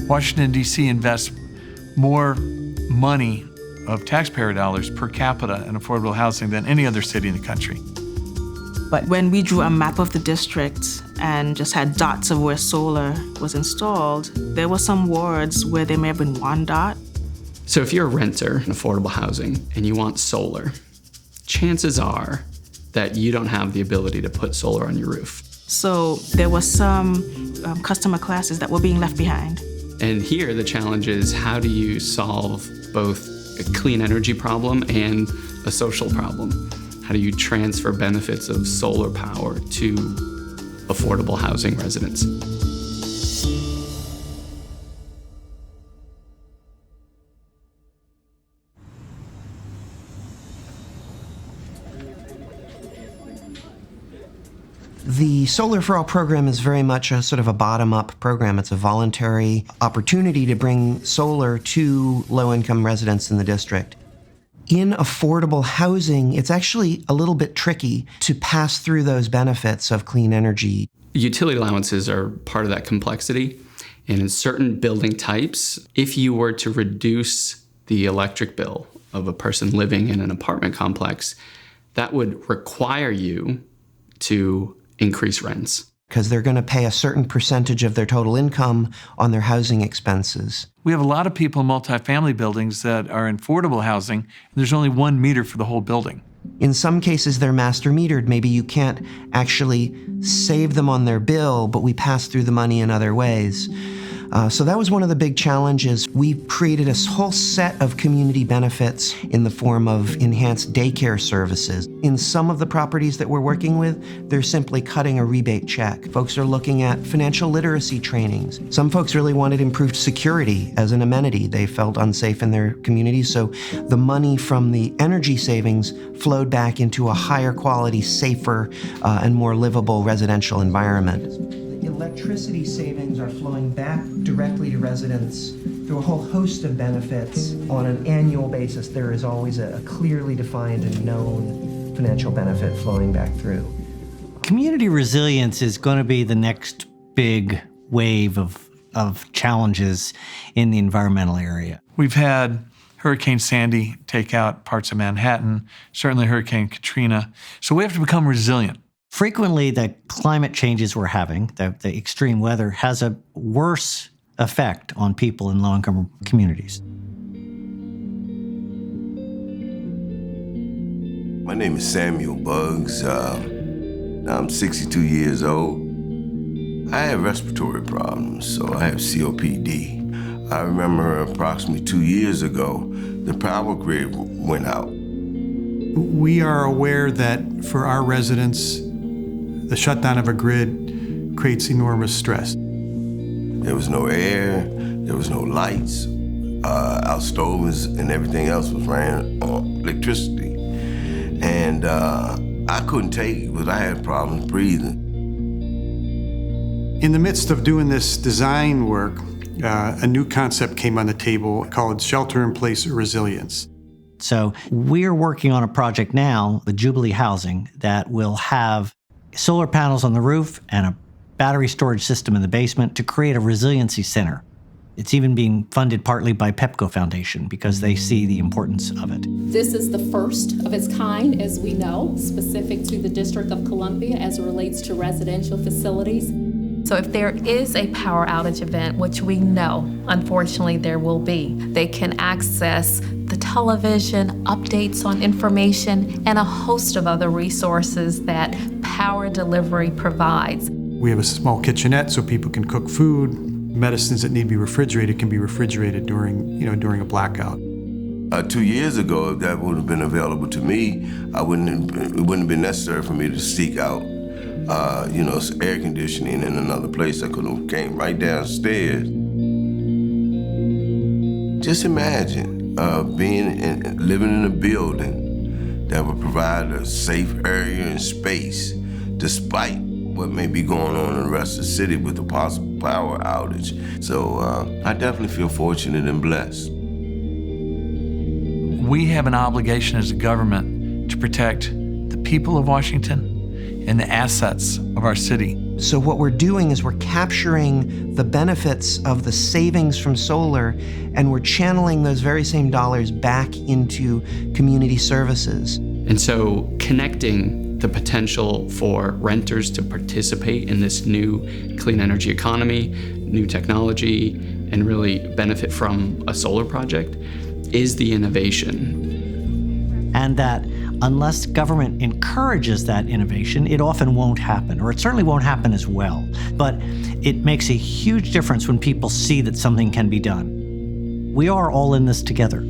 Washington, D.C. invests more money of taxpayer dollars per capita in affordable housing than any other city in the country. But when we drew a map of the district and just had dots of where solar was installed, there were some wards where there may have been one dot. So if you're a renter in affordable housing and you want solar, chances are that you don't have the ability to put solar on your roof. So there were some customer classes that were being left behind. And here the challenge is, how do you solve both a clean energy problem and a social problem? How do you transfer benefits of solar power to affordable housing residents? The Solar for All program is very much a sort of a bottom-up program. It's a voluntary opportunity to bring solar to low-income residents in the district. In affordable housing, it's actually a little bit tricky to pass through those benefits of clean energy. Utility allowances are part of that complexity. And in certain building types, if you were to reduce the electric bill of a person living in an apartment complex, that would require you to increase rents. Because they're going to pay a certain percentage of their total income on their housing expenses. We have a lot of people in multifamily buildings that are in affordable housing, and there's only one meter for the whole building. In some cases, they're master metered. Maybe you can't actually save them on their bill, but we pass through the money in other ways. So that was one of the big challenges. We created a whole set of community benefits in the form of enhanced daycare services. In some of the properties that we're working with, they're simply cutting a rebate check. Folks are looking at financial literacy trainings. Some folks really wanted improved security as an amenity. They felt unsafe in their communities, so the money from the energy savings flowed back into a higher quality, safer, and more livable residential environment. Electricity savings are flowing back directly to residents through a whole host of benefits. On an annual basis, there is always a clearly defined and known financial benefit flowing back through. Community resilience is going to be the next big wave of challenges in the environmental area. We've had Hurricane Sandy take out parts of Manhattan, certainly Hurricane Katrina. So we have to become resilient. Frequently, the climate changes we're having, the extreme weather, has a worse effect on people in low-income communities. My name is Samuel Buggs. I'm 62 years old. I have respiratory problems, so I have COPD. I remember approximately 2 years ago, the power grid went out. We are aware that for our residents, the shutdown of a grid creates enormous stress. There was no air, there was no lights. Our stoves and everything else was ran on electricity. And I couldn't take it because I had problems breathing. In the midst of doing this design work, a new concept came on the table called shelter-in-place resilience. So we're working on a project now, the Jubilee Housing, that will have solar panels on the roof and a battery storage system in the basement to create a resiliency center. It's even being funded partly by Pepco Foundation because they see the importance of it. This is the first of its kind, as we know, specific to the District of Columbia as it relates to residential facilities. So if there is a power outage event, which we know, unfortunately, there will be, they can access the television, updates on information, and a host of other resources that power delivery provides. We have a small kitchenette so people can cook food. Medicines that need to be refrigerated can be refrigerated during a blackout. 2 years ago, if that would have been available to me, it wouldn't have been necessary for me to seek out air conditioning in another place. I could have came right downstairs. Just imagine living in a building that would provide a safe area and space, despite what may be going on in the rest of the city with the possible power outage. So I definitely feel fortunate and blessed. We have an obligation as a government to protect the people of Washington and the assets of our city. So what we're doing is we're capturing the benefits of the savings from solar, and we're channeling those very same dollars back into community services. And so connecting the potential for renters to participate in this new clean energy economy, new technology, and really benefit from a solar project is the innovation. And that unless government encourages that innovation, it often won't happen, or it certainly won't happen as well. But it makes a huge difference when people see that something can be done. We are all in this together.